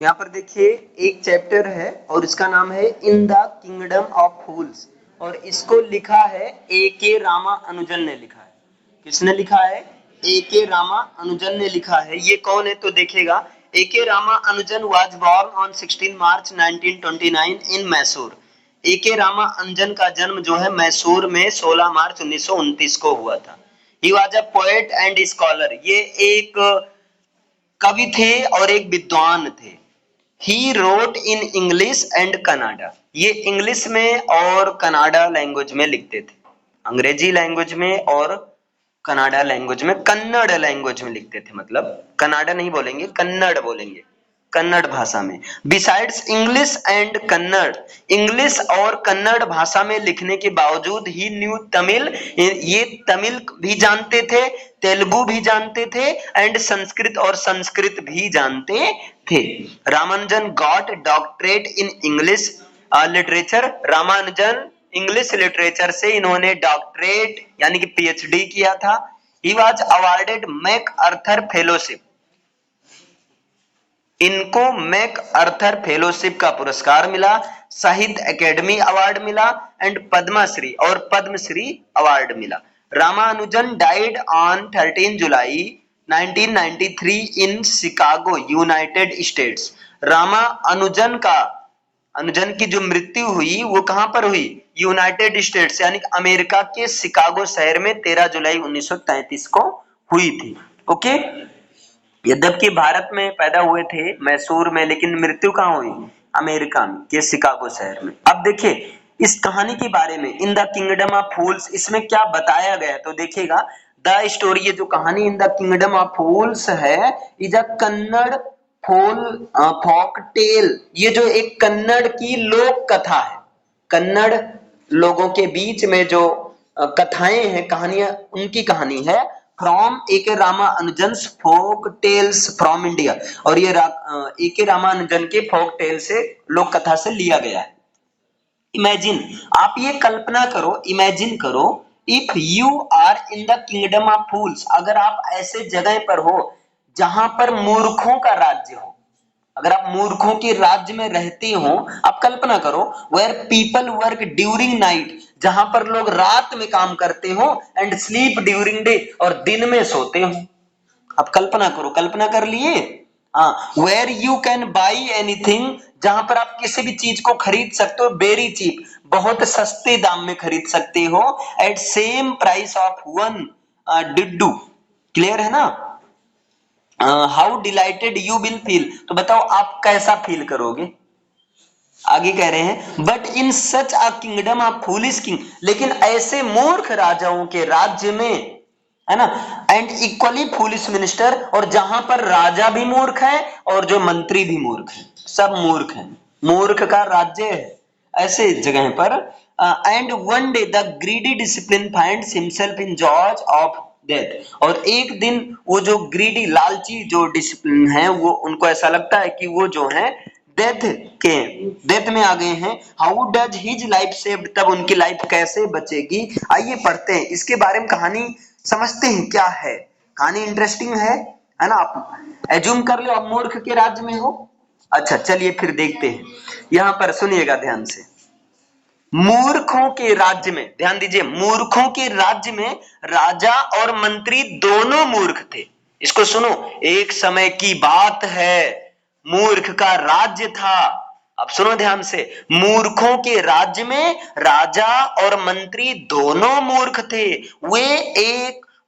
यहाँ पर देखिए एक चैप्टर है और इसका नाम है इन द किंगडम ऑफ फूल्स और इसको लिखा है ए के रामा अनुजन ने लिखा है। किसने लिखा है? ए के रामा अनुजन ने लिखा है। ये कौन है तो देखिएगा, ए के रामा अनुजन वाज बोर्न ऑन 16 मार्च 1929 इन मैसूर। ए के रामा अनुजन का जन्म जो है मैसूर में 16 मार्च 1929 को हुआ था। ही was a poet and scholar. ये एक कवि थे और एक विद्वान थे। He wrote in English and Canada. ये इंग्लिश में और कनाडा लैंग्वेज में लिखते थे। अंग्रेजी लैंग्वेज में और कनाडा लैंग्वेज में, कन्नड़ लैंग्वेज में लिखते थे। मतलब कनाडा नहीं बोलेंगे, कन्नड़ बोलेंगे, कन्नड़ भाषा में। Besides English and Kannada, English और कन्नड़ भाषा में लिखने के बावजूद ही न्यू तमिल, ये तमिल भी जानते थे, तेलुगु भी जानते थे एंड संस्कृत और संस्कृत भी जानते थे। Ramanujan got doctorate in English literature. Ramanujan English literature से इन्होंने डॉक्टरेट यानी कि पीएचडी किया था। ही was awarded MacArthur fellowship. इनको मैक अर्थर फेलोशिप का पुरस्कार मिला, साहित्य अकेडमी अवार्ड मिला एंड पद्मश्री और पद्मश्री अवार्ड मिला। Ramanujan died on 13 July 1993 in Chicago, United States. अनुजन की जो मृत्यु हुई वो कहां पर हुई? यूनाइटेड स्टेट्स यानी अमेरिका के शिकागो शहर में 13 जुलाई 1933 को हुई थी। ओके, यद्यपि भारत में पैदा हुए थे मैसूर में, लेकिन मृत्यु कहां हुई? अमेरिका में के शिकागो शहर में। अब देखिए इस कहानी के बारे में, इन द किंगडम ऑफ फूल्स, इसमें क्या बताया गया है तो देखिएगा। द स्टोरी, ये जो कहानी in the kingdom of fools है, is a Kannada folk tale. ये जो एक कन्नड़ की लोक कथा है, कन्नड़ लोगों के बीच में जो कथाएं हैं, कहानियां, उनकी कहानी है। फ्रॉम ए के रामानुजन्स फोक टेल्स फ्रॉम इंडिया। और ये ए के रामानुजन के फोक टेल से, लोक कथा से लिया गया है। इमेजिन, आप ये कल्पना करो, इमेजिन करो, if you are in the kingdom of fools, अगर आप ऐसे जगह पर हो जहां पर मूर्खों का राज्य हो, अगर आप मूर्खों के राज्य में रहते हो, आप कल्पना करो, where people work during night, जहां पर लोग रात में काम करते हो, एंड स्लीप ड्यूरिंग डे, और दिन में सोते हो। आप कल्पना करो, कल्पना कर लिए? हाँ, where you can buy anything, जहां पर आप किसी भी चीज को खरीद सकते हो, वेरी चीप, बहुत सस्ते दाम में खरीद सकते हो, at same price of one डिड्डू। क्लियर है ना? How delighted you will feel, तो बताओ आप कैसा फील करोगे? आगे कह रहे हैं, but in such a kingdom of foolish king, लेकिन ऐसे मूर्ख राजाओं के राज्य में, है ना, एंड इक्वली फूलिश मिनिस्टर, और जहां पर राजा भी मूर्ख है और जो मंत्री भी मूर्ख है, सब मूर्ख हैं, मूर्ख का राज्य है ऐसे जगह पर। And one day the greedy discipline finds himself in George of death, और एक दिन वो जो ग्रीडी, लालची जो डिसिप्लिन है, वो उनको ऐसा लगता है कि वो जो है डेथ में आ गए हैं। How does his life saved, तब उनकी लाइफ कैसे बचेगी? आइए पढ़ते हैं इसके बारे में, कहानी समझते हैं क्या है। कहानी इंटरेस्टिंग है ना? आप एज्यूम कर लो आप मूर्ख के राज्य में हो। अच्छा चलिए फिर देखते हैं, यहां पर सुनिएगा ध्यान से। मूर्खों के राज्य में, ध्यान दीजिए, मूर्खों के राज्य में राजा और मंत्री दोनों मूर्ख थे। इसको सुनो, एक समय की बात है, मूर्ख का राज्य था। अब सुनो ध्यान से, मूर्खों के राज्य में राजा और मंत्री दोनों मूर्ख थे।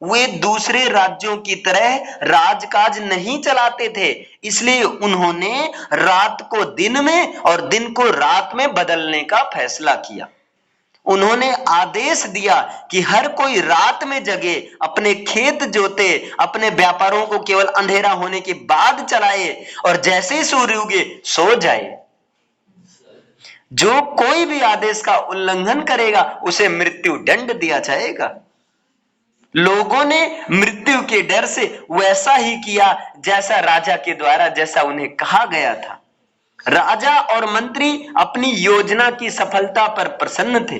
वे दूसरे राज्यों की तरह राजकाज नहीं चलाते थे, इसलिए उन्होंने रात को दिन में और दिन को रात में बदलने का फैसला किया। उन्होंने आदेश दिया कि हर कोई रात में जगे, अपने खेत जोते, अपने व्यापारों को केवल अंधेरा होने के बाद चलाए, और जैसे ही सूर्य उगे सो जाए। जो कोई भी आदेश का उल्लंघन करेगा उसे मृत्यु दंड दिया जाएगा। लोगों ने मृत्यु के डर से वैसा ही किया जैसा राजा के द्वारा, जैसा उन्हें कहा गया था। राजा और मंत्री अपनी योजना की सफलता पर प्रसन्न थे।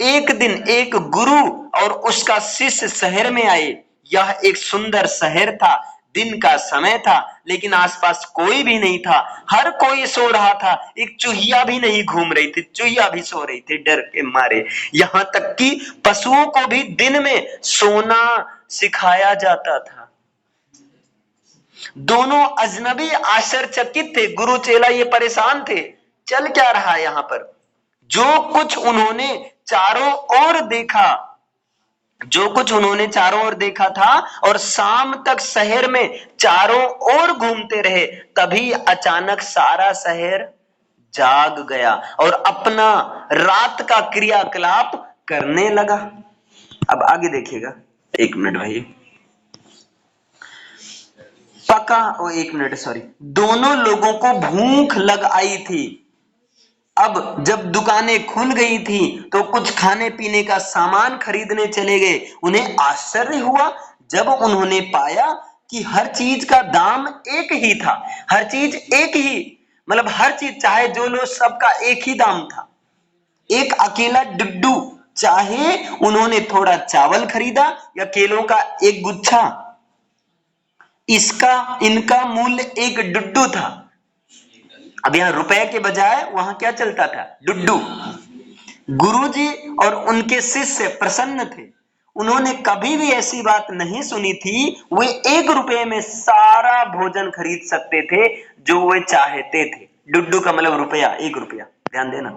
एक दिन एक गुरु और उसका शिष्य शहर में आए। यह एक सुंदर शहर था, दिन का समय था, लेकिन आसपास कोई भी नहीं था, हर कोई सो रहा था, एक चूहिया भी नहीं घूम रही थी, चूहिया भी सो रही थी डर के मारे। यहाँ तक कि पशुओं को भी दिन में सोना सिखाया जाता था। दोनों अजनबी आश्चर्यचकित थे, गुरु चेला ये परेशान थे, चल क्या रहा है यहाँ पर। जो कुछ उन्होंने चारों ओर देखा, जो कुछ उन्होंने चारों ओर देखा था और शाम तक शहर में चारों ओर घूमते रहे, तभी अचानक सारा शहर जाग गया और अपना रात का क्रियाकलाप करने लगा। अब आगे देखिएगा, एक मिनट भाई, एक मिनट सॉरी। दोनों लोगों को भूख लग आई थी। अब जब दुकानें खुल गई थी तो कुछ खाने पीने का सामान खरीदने चले गए। उन्हें आश्चर्य हुआ जब उन्होंने पाया कि हर चीज का दाम एक ही था। हर चीज एक ही, मतलब हर चीज, चाहे जो लो, सबका एक ही दाम था। एक अकेला डुड्डू, चाहे उन्होंने थोड़ा चावल खरीदा या केलों का एक गुच्छा, इनका मूल्य एक डुड्डू था। अब यहां रुपए के बजाय वहां क्या चलता था, डुड्डू। गुरुजी और उनके शिष्य प्रसन्न थे। उन्होंने कभी भी ऐसी बात नहीं सुनी थी। वे 1 रुपए में सारा भोजन खरीद सकते थे जो वे चाहते थे। डुड्डू का मतलब रुपया, 1 रुपया, ध्यान देना।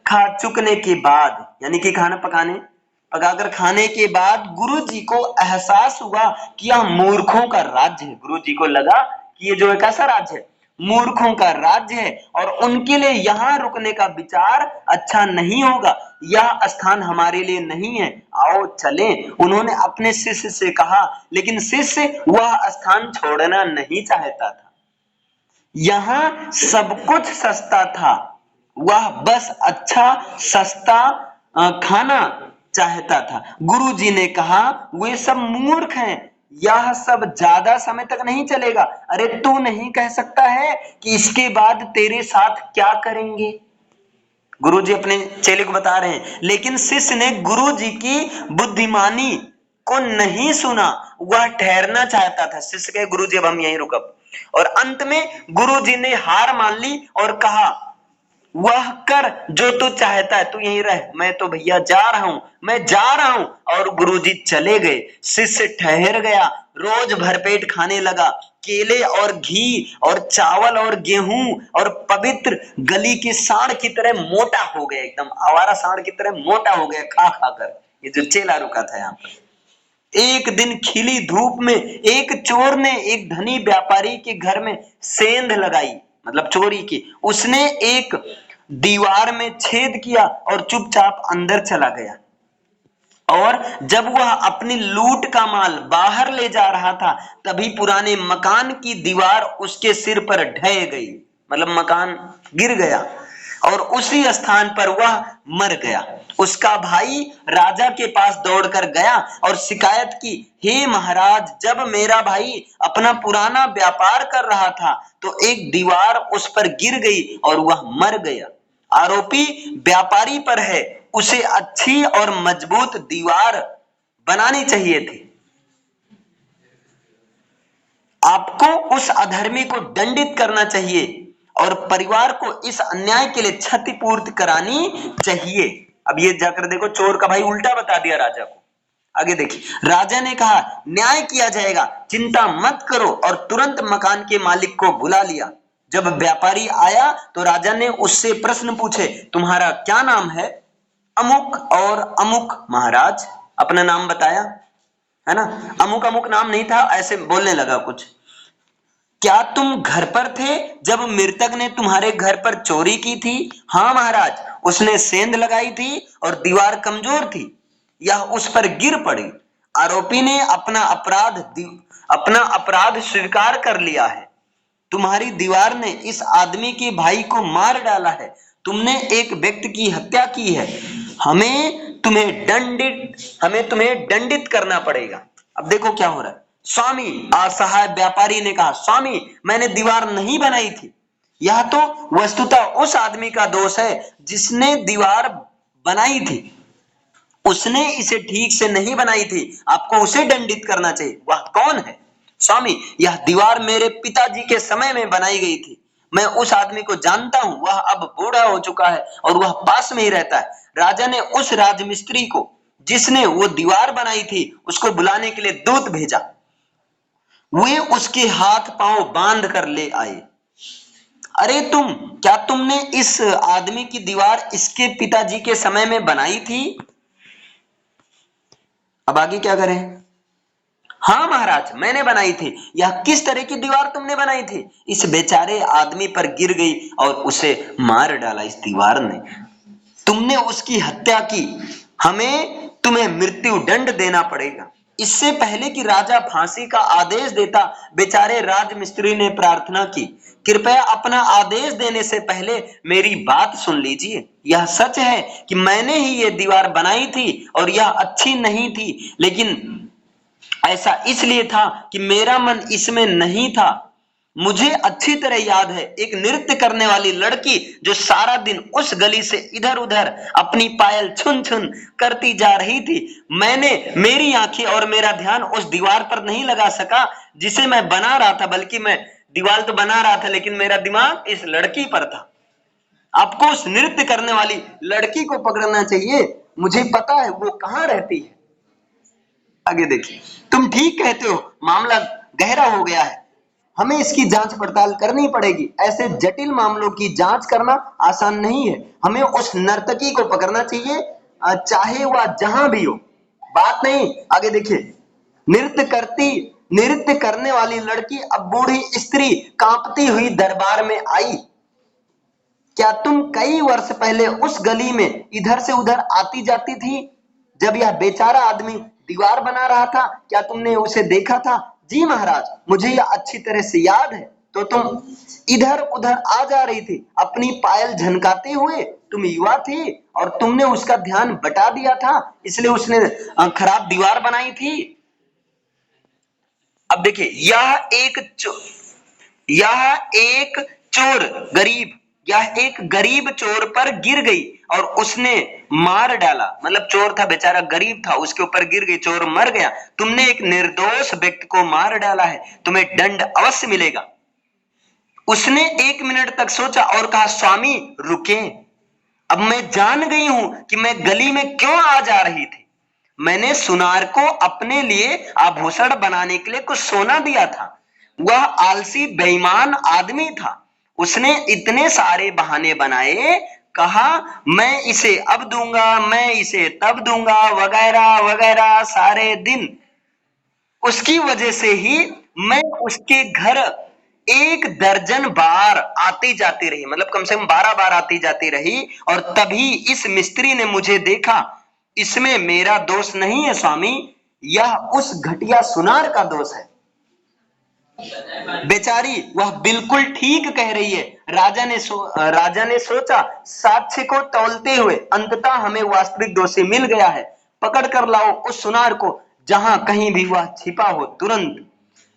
खा चुकने के बाद, यानी कि खाना पकाकर खाने के बाद गुरुजी को एहसास हुआ कि यह मूर्खों का राज्य है। गुरुजी को लगा कि ये जो है कैसा राज्य है, मूर्खों का राज्य है और उनके लिए यहाँ रुकने का विचार अच्छा नहीं होगा। यह स्थान हमारे लिए नहीं है, आओ चलें। उन्होंने अपने शिष्य से कहा, लेकिन शिष्य वह स्थान छोड़ना नहीं चाहता था। यहाँ सब कुछ सस्ता था, वह बस अच्छा सस्ता खाना चाहता था। गुरुजी ने कहा, वे सब मूर्ख हैं, यह सब ज्यादा समय तक नहीं चलेगा। अरे तू नहीं कह सकता है कि इसके बाद तेरे साथ क्या करेंगे? गुरुजी अपने चेले को बता रहे हैं, लेकिन शिष्य ने गुरुजी की बुद्धिमानी को नहीं सुना, वह ठहरना चाहता था। शिष्य कहे, गुरुजी अब हम यहीं रुकब। और अंत में गुरुजी ने हार मान ली और कहा, वह कर जो तू चाहता है, तू यहीं रह, मैं तो भैया जा रहा हूं, मैं जा रहा हूं। और गुरुजी चले गए। शिष्य ठहर गया, रोज भरपेट खाने लगा, केले और घी और चावल और गेहूं, और पवित्र गली की सांड की तरह मोटा हो गया, एकदम आवारा सांड की तरह मोटा हो गया खा खा कर। ये जो चेला रुका था यहाँ पर। एक दिन खिली धूप में एक चोर ने एक धनी व्यापारी के घर में सेंध लगाई, मतलब चोरी की। उसने एक दीवार में छेद किया और चुपचाप अंदर चला गया। और जब वह अपनी लूट का माल बाहर ले जा रहा था, तभी पुराने मकान की दीवार उसके सिर पर ढह गई, मतलब मकान गिर गया और उसी स्थान पर वह मर गया। उसका भाई राजा के पास दौड़कर गया और शिकायत की, हे महाराज, जब मेरा भाई अपना पुराना व्यापार कर रहा था तो एक दीवार उस पर गिर गई और वह मर गया। आरोपी व्यापारी पर है, उसे अच्छी और मजबूत दीवार बनानी चाहिए थी। आपको उस अधर्मी को दंडित करना चाहिए और परिवार को इस अन्याय के लिए क्षतिपूर्ति करानी चाहिए। अब ये जाकर देखो, चोर का भाई उल्टा बता दिया राजा को। आगे देखिए, राजा ने कहा, न्याय किया जाएगा, चिंता मत करो, और तुरंत मकान के मालिक को बुला लिया। जब व्यापारी आया तो राजा ने उससे प्रश्न पूछे, तुम्हारा क्या नाम है? अमुक और अमुक महाराज। अपना नाम बताया, है ना। अमुक अमुक नाम नहीं था, ऐसे बोलने लगा कुछ। क्या तुम घर पर थे जब मृतक ने तुम्हारे घर पर चोरी की थी? हाँ महाराज, उसने सेंध लगाई थी और दीवार कमजोर थी, यह उस पर गिर पड़ी। आरोपी ने अपना अपराध स्वीकार कर लिया है। तुम्हारी दीवार ने इस आदमी के भाई को मार डाला है, तुमने एक व्यक्ति की हत्या की है, हमें तुम्हें दंडित करना पड़ेगा। अब देखो क्या हो रहा है। स्वामी, असहाय व्यापारी ने कहा, स्वामी, मैंने दीवार नहीं बनाई थी, यह तो वस्तुतः उस आदमी का दोष है जिसने दीवार बनाई थी। उसने इसे ठीक से नहीं बनाई थी, आपको उसे दंडित करना चाहिए। वह कौन है? स्वामी, यह दीवार मेरे पिताजी के समय में बनाई गई थी। मैं उस आदमी को जानता हूं, वह अब बूढ़ा हो चुका है और वह पास में ही रहता है। राजा ने उस राजमिस्त्री को, जिसने वो दीवार बनाई थी, उसको बुलाने के लिए दूत भेजा। वे उसके हाथ पांव बांध कर ले आए। अरे क्या तुमने इस आदमी की दीवार इसके पिताजी के समय में बनाई थी? अब आगे क्या करें? हाँ महाराज, मैंने बनाई थी। यह किस तरह की दीवार तुमने बनाई थी? इस बेचारे आदमी पर गिर गई और उसे मार डाला इस दीवार ने। तुमने उसकी हत्या की, तुम्हें मृत्यु दंड देना पड़ेगा। इससे पहले कि राजा फांसी का आदेश देता, बेचारे राजमिस्त्री ने प्रार्थना की, कृपया अपना आदेश देने से पहले मेरी बात सुन लीजिए। यह सच है कि मैंने ही ये दीवार बनाई थी और यह अच्छी नहीं थी, लेकिन ऐसा इसलिए था कि मेरा मन इसमें नहीं था। मुझे अच्छी तरह याद है, एक नृत्य करने वाली लड़की जो सारा दिन उस गली से इधर उधर अपनी पायल छुन छुन करती जा रही थी। मेरी आंखें और मेरा ध्यान उस दीवार पर नहीं लगा सका जिसे मैं बना रहा था, बल्कि मैं दीवार तो बना रहा था लेकिन मेरा दिमाग इस लड़की पर था। आपको उस नृत्य करने वाली लड़की को पकड़ना चाहिए। मुझे पता है वो कहाँ रहती है। आगे देखिए, तुम ठीक कहते हो, मामला गहरा हो गया है, हमें इसकी जांच पड़ताल करनी पड़ेगी। ऐसे जटिल मामलों की जांच करना आसान नहीं है। हमें उस नर्तकी को पकड़ना चाहिए, चाहे वह जहां भी हो। बात नहीं, आगे देखिए, नृत्य करने वाली लड़की अब बूढ़ी स्त्री कांपती हुई दरबार में आई। क्या तुम कई वर्ष पहले उस गली में इधर से उधर आती जाती थी जब यह बेचारा आदमी दीवार बना रहा था? क्या तुमने उसे देखा था? जी महाराज, मुझे यह अच्छी तरह से याद है। तो तुम इधर उधर आ जा रही थी अपनी पायल झनकाते हुए। तुम युवा थी और तुमने उसका ध्यान बटा दिया था, इसलिए उसने खराब दीवार बनाई थी। अब देखिए, यह एक गरीब चोर पर गिर गई और उसने मार डाला। मतलब चोर था बेचारा, गरीब था, उसके ऊपर गिर गई, चोर मर गया। तुमने एक निर्दोष व्यक्ति को मार डाला है, तुम्हें दंड अवश्य मिलेगा। उसने 1 मिनट तक सोचा और कहा, स्वामी रुके, अब मैं जान गई हूं कि मैं गली में क्यों आ जा रही थी। मैंने सुनार को अपने लिए आभूषण बनाने के लिए कुछ सोना दिया था। वह आलसी बेईमान आदमी था। उसने इतने सारे बहाने बनाए, कहा मैं इसे अब दूंगा, मैं इसे तब दूंगा, वगैरह वगैरह सारे दिन। उसकी वजह से ही मैं उसके घर 1 दर्जन बार आती जाती रही, मतलब कम से कम 12 बार आती जाती रही, और तभी इस मिस्त्री ने मुझे देखा। इसमें मेरा दोष नहीं है स्वामी, यह उस घटिया सुनार का दोष है। बेचारी वह बिल्कुल ठीक कह रही है। राजा ने सोचा, साक्ष्य को तौलते हुए अंततः हमें वास्तविक दोषी मिल गया है। पकड़ कर लाओ उस सुनार को, जहां कहीं भी वह छिपा हो तुरंत।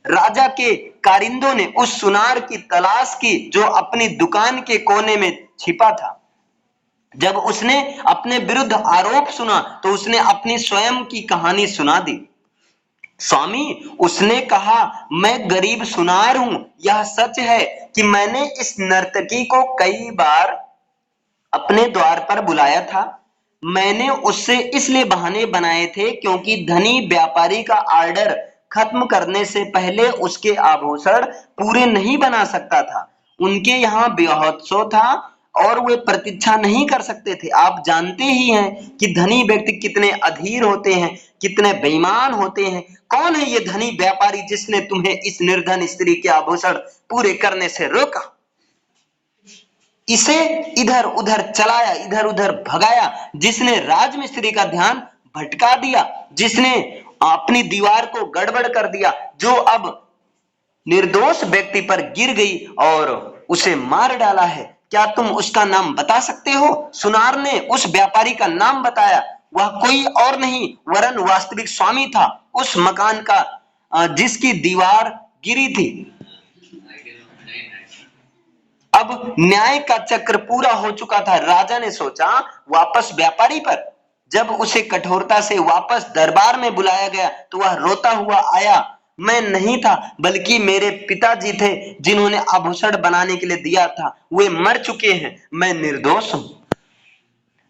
राजा के कारिंदों ने उस सुनार की तलाश की जो अपनी दुकान के कोने में छिपा था। जब उसने अपने विरुद्ध आरोप सुना तो उसने अपनी स्वयं की कहानी सुना दी। स्वामी, उसने कहा, मैं गरीब सुनार हूं। यह सच है कि मैंने इस नर्तकी को कई बार अपने द्वार पर बुलाया था। मैंने उससे इसलिए बहाने बनाए थे क्योंकि धनी व्यापारी का ऑर्डर खत्म करने से पहले उसके आभूषण पूरे नहीं बना सकता था। उनके यहाँ महोत्सव था और वे प्रतीक्षा नहीं कर सकते थे। आप जानते ही हैं कि धनी व्यक्ति कितने अधीर होते हैं, कितने बेईमान होते हैं। कौन है ये धनी व्यापारी जिसने तुम्हें इस निर्धन स्त्री के आभूषण पूरे करने से रोका? इसे इधर उधर चलाया, इधर उधर भगाया, जिसने राजमिस्त्री का ध्यान भटका दिया, जिसने अपनी दीवार को गड़बड़ कर दिया, जो अब निर्दोष व्यक्ति पर गिर गई और उसे मार डाला है। क्या तुम उसका नाम बता सकते हो? सुनार ने उस व्यापारी का नाम बताया। वह कोई और नहीं वरन वास्तविक स्वामी था उस मकान का, जिसकी दीवार गिरी थी। अब न्याय का चक्र पूरा हो चुका था। राजा ने सोचा वापस व्यापारी पर जब उसे कठोरता से वापस दरबार में बुलाया गया तो वह रोता हुआ आया। मैं नहीं था, बल्कि मेरे पिताजी थे जिन्होंने आभूषण बनाने के लिए दिया था, वे मर चुके हैं, मैं निर्दोष हूं।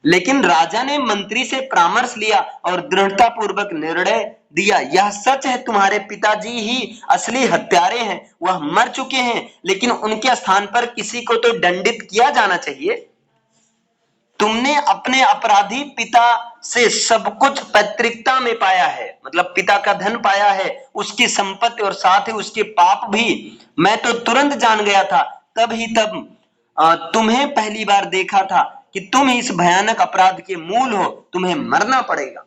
लेकिन राजा ने मंत्री से परामर्श लिया और दृढ़ता पूर्वक निर्णय दिया, यह सच है, तुम्हारे पिताजी ही असली हत्यारे हैं, वह मर चुके हैं, लेकिन उनके स्थान पर किसी को तो दंडित किया जाना चाहिए। तुमने अपने अपराधी पिता से सब कुछ पैतृकता में पाया है, मतलब पिता का धन पाया है, उसकी संपत्ति और साथ ही उसके पाप भी। मैं तो तुरंत जान गया था, तब तुम्हें पहली बार देखा था कि तुम इस भयानक अपराध के मूल हो, तुम्हें मरना पड़ेगा।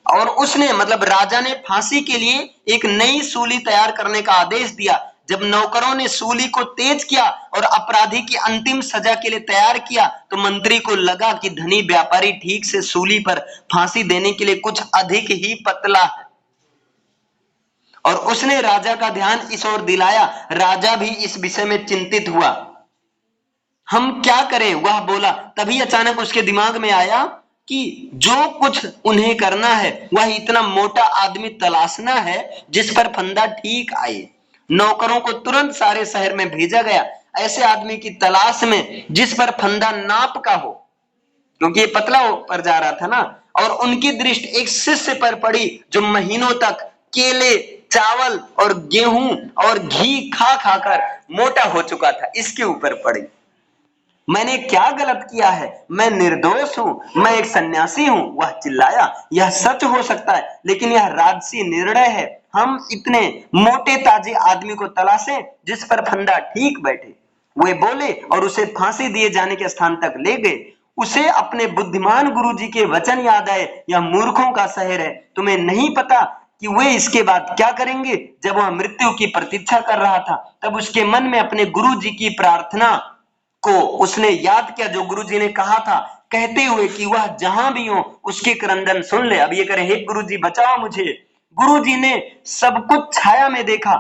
और उसने मतलब राजा ने फांसी के लिए एक नई सूली तैयार करने का आदेश दिया। जब नौकरों ने सूली को तेज किया और अपराधी की अंतिम सजा के लिए तैयार किया तो मंत्री को लगा कि धनी व्यापारी ठीक से सूली पर फांसी देने के लिए कुछ अधिक ही पतला है, और उसने राजा का ध्यान इस ओर दिलाया। राजा भी इस विषय में चिंतित हुआ, हम क्या करें, वह बोला। तभी अचानक उसके दिमाग में आया कि जो कुछ उन्हें करना है वह इतना मोटा आदमी तलाशना है जिस पर फंदा ठीक आए। नौकरों को तुरंत सारे शहर में भेजा गया ऐसे आदमी की तलाश में जिस पर फंदा नाप का हो, क्योंकि ये पतला पर जा रहा था ना। और उनकी दृष्टि एक शिष्य पर पड़ी जो महीनों तक केले, चावल और गेहूं और घी खा खाकर मोटा हो चुका था, इसके ऊपर पड़ी। मैंने क्या गलत किया है, मैं निर्दोष हूं, मैं एक सन्यासी हूं, वह चिल्लाया। यह सच हो सकता है, लेकिन यह राजसी निर्णय है। हम इतने मोटे ताजे आदमी को तलाशें जिस पर फंदा ठीक बैठे। वे बोले और उसे फांसी दिए जाने के स्थान तक ले गए। उसे अपने बुद्धिमान गुरुजी के वचन याद आए, यह मूर्खों का शहर है, तुम्हें नहीं पता कि वे इसके बाद क्या करेंगे। जब वह मृत्यु की प्रतीक्षा कर रहा था तब उसके मन में अपने गुरुजी की प्रार्थना को उसने याद किया जो गुरुजी ने कहा था, कहते हुए कि वह जहां भी हो उसके क्रंदन सुन ले। अब ये करे, हे गुरुजी बचाओ मुझे। गुरुजी ने सब कुछ छाया में देखा,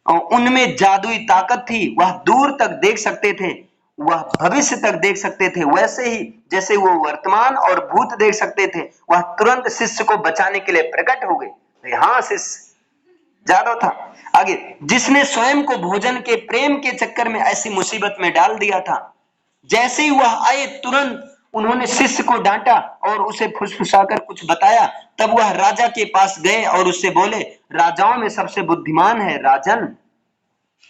उनमें जादुई ताकत थी, वह दूर तक देख सकते थे, वह भविष्य तक देख सकते थे, वैसे ही जैसे वो वर्तमान और भूत देख सकते थे। वह तुरंत शिष्य को बचाने के लिए प्रकट हो गए। हाँ, शिष्य जादू था। आगे, जिसने स्वयं को भोजन के प्रेम के चक्कर में ऐसी मुसीबत में डाल दिया था। जैसे ही वह आए तुरंत उन्होंने शिष्य को डांटा और उसे फुसफुसाकर कुछ बताया। तब वह राजा के पास गए और उससे बोले, राजाओं में सबसे बुद्धिमान है राजन,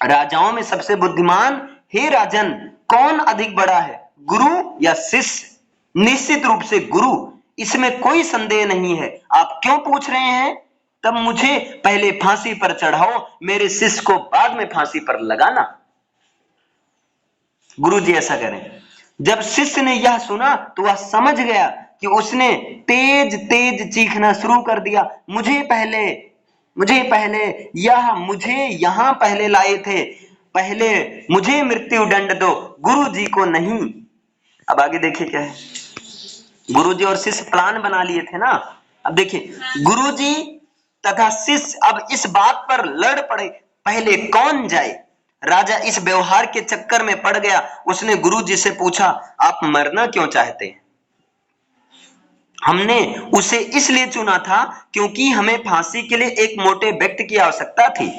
राजाओं में सबसे बुद्धिमान हे राजन, कौन अधिक बड़ा है, गुरु या शिष्य? निश्चित रूप से गुरु, इसमें कोई संदेह नहीं है। आप क्यों पूछ रहे हैं? तब मुझे पहले फांसी पर चढ़ाओ, मेरे शिष्य को बाद में फांसी पर लगाना। गुरुजी ऐसा करें। जब शिष्य ने यह सुना तो वह समझ गया कि उसने तेज तेज चीखना शुरू कर दिया, मुझे यहां पहले लाए थे, पहले मुझे मृत्यु दंड दो, गुरुजी को नहीं। अब आगे देखिए क्या है। गुरुजी और शिष्य प्लान बना लिए थे ना। अब देखिए, गुरुजी तथा शिष्य अब इस बात पर लड़ पड़े, पहले कौन जाए। राजा इस व्यवहार के चक्कर में पड़ गया। उसने गुरुजी से पूछा, आप मरना क्यों चाहते हैं? हमने उसे इसलिए चुना था क्योंकि हमें फांसी के लिए एक मोटे व्यक्ति की आवश्यकता थी।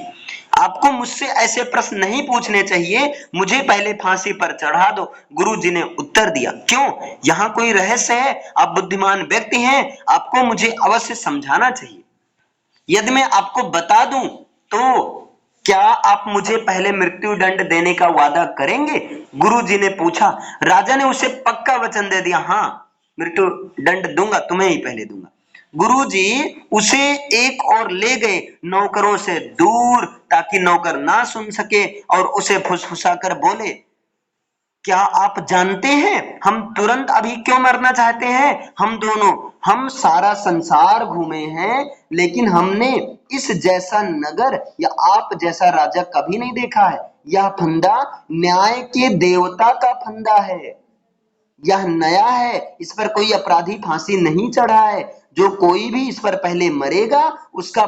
आपको मुझसे ऐसे प्रश्न नहीं पूछने चाहिए, मुझे पहले फांसी पर चढ़ा दो। गुरुजी ने उत्तर दिया, क्यों? यहाँ कोई रहस्य है? आप बुद्धिमान व्यक्ति हैं, आपको मुझे अवश्य समझाना चाहिए। यदि मैं आपको बता दूं तो क्या आप मुझे पहले मृत्यु दंड देने का वादा करेंगे? गुरुजी ने पूछा। राजा ने उसे पक्का वचन दे दिया, हाँ मृत्यु दंड दूंगा, तुम्हें ही पहले दूंगा। गुरुजी उसे एक और ले गए नौकरों से दूर, ताकि नौकर ना सुन सके, और उसे फुसफुसाकर बोले, क्या आप जानते हैं हम तुरंत अभी क्यों मरना चाहते हैं? हम सारा संसार घूमे हैं, लेकिन हमने इस जैसा नगर या आप जैसा राजा कभी नहीं देखा है। यह फंदा न्याय के देवता का फंदा है, यह नया है, इस पर कोई अपराधी फांसी नहीं चढ़ा है। जो कोई भी इस पर पहले मरेगा उसका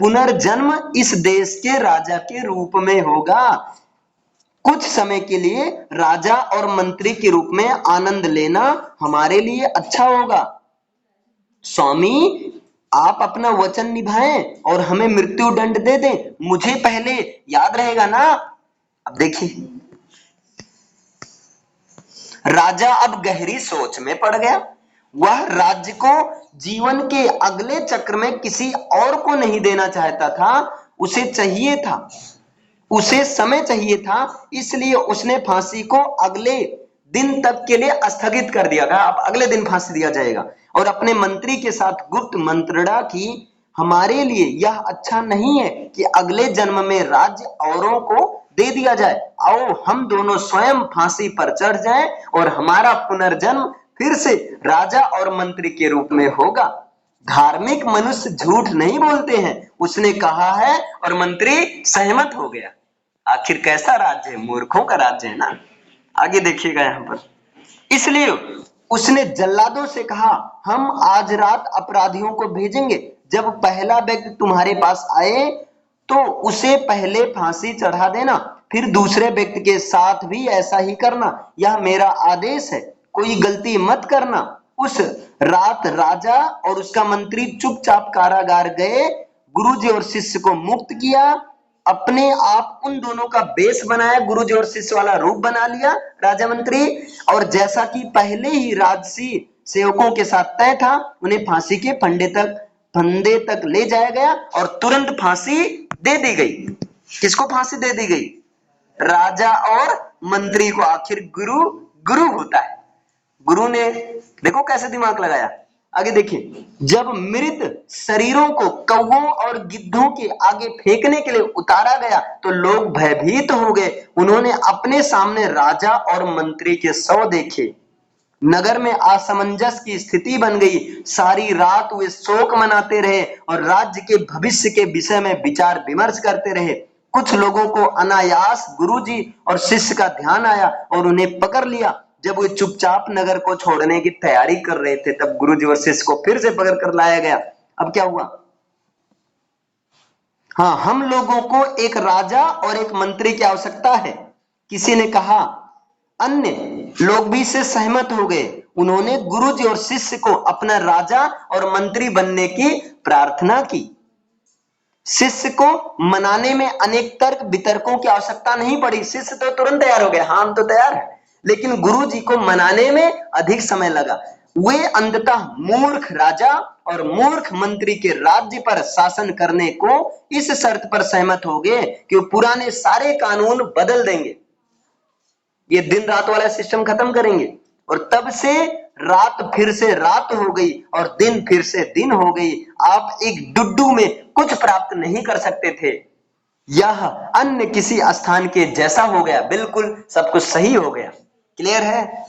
पुनर्जन्म इस देश के राजा के रूप में होगा। कुछ समय के लिए राजा और मंत्री के रूप में आनंद लेना हमारे लिए अच्छा होगा। स्वामी, आप अपना वचन निभाएं और हमें मृत्यु दंड दे दें, मुझे पहले याद रहेगा ना। अब देखिए, राजा अब गहरी सोच में पड़ गया। वह राज्य को जीवन के अगले चक्र में किसी और को नहीं देना चाहता था, उसे चाहिए था, उसे समय चाहिए था, इसलिए उसने फांसी को अगले दिन तक के लिए स्थगित कर दिया था। अब अगले दिन फांसी दिया जाएगा और अपने मंत्री के साथ गुप्त मंत्रणा की। हमारे लिए यह अच्छा नहीं है कि अगले जन्म में राज्य औरों को दे दिया जाए। आओ हम दोनों स्वयं फांसी पर चढ़ जाएं और हमारा पुनर्जन्म फिर से राजा और मंत्री के रूप में होगा। धार्मिक मनुष्य झूठ नहीं बोलते हैं, उसने कहा है और मंत्री सहमत हो गया। आखिर कैसा राज्य है, मूर्खों का राज्य है ना। आगे देखिएगा यहाँ पर, इसलिए उसने जल्लादों से कहा, हम आज रात अपराधियों को भेजेंगे। जब पहला व्यक्ति तुम्हारे पास आए तो उसे पहले फांसी चढ़ा देना, फिर दूसरे व्यक्ति के साथ भी ऐसा ही करना। यह मेरा आदेश है, कोई गलती मत करना। उस रात राजा और उसका मंत्री चुपचाप कारागार गए, गुरुजी और शिष्य को मुक्त किया, अपने आप उन दोनों का बेस बनाया, गुरुजी और शिष्य वाला रूप बना लिया राजा मंत्री। और जैसा कि पहले ही राजसी सेवकों के साथ तय था, उन्हें फांसी के फंदे तक ले जाया गया और तुरंत फांसी दे दी गई। किसको फांसी दे दी गई? राजा और मंत्री को। आखिर गुरु गुरु होता है। गुरु ने देखो कैसे दिमाग लगाया। आगे देखिए, जब मृत शरीरों को कौवों और गिद्धों के आगे फेंकने के लिए उतारा गया तो लोग भयभीत हो गए। उन्होंने अपने सामने राजा और मंत्री के शव देखे। नगर में असमंजस की स्थिति बन गई। सारी रात वे शोक मनाते रहे और राज्य के भविष्य के विषय में विचार विमर्श करते रहे। कुछ लोगों को अनायास गुरुजी और शिष्य का ध्यान आया और उन्हें पकड़ लिया। जब वे चुपचाप नगर को छोड़ने की तैयारी कर रहे थे, तब गुरुजी और शिष्य को फिर से पकड़ कर लाया गया। अब क्या हुआ? हाँ, हम लोगों को एक राजा और एक मंत्री की आवश्यकता है, किसी ने कहा। अन्य लोग भी इससे सहमत हो गए। उन्होंने गुरुजी और शिष्य को अपना राजा और मंत्री बनने की प्रार्थना की। शिष्य को मनाने में अनेक तर्क वितर्कों की आवश्यकता नहीं पड़ी। शिष्य तो तुरंत तैयार हो गए, हाँ हम तो तैयार हैं। लेकिन गुरुजी को मनाने में अधिक समय लगा। वे अंततः मूर्ख राजा और मूर्ख मंत्री के राज्य पर शासन करने को इस शर्त पर सहमत हो गए कि वो पुराने सारे कानून बदल देंगे, ये दिन रात वाला सिस्टम खत्म करेंगे। और तब से रात फिर से रात हो गई और दिन फिर से दिन हो गई। आप एक डुड्डू में कुछ प्राप्त नहीं कर सकते थे। यह अन्य किसी स्थान के जैसा हो गया, बिल्कुल सब कुछ सही हो गया। क्लियर है?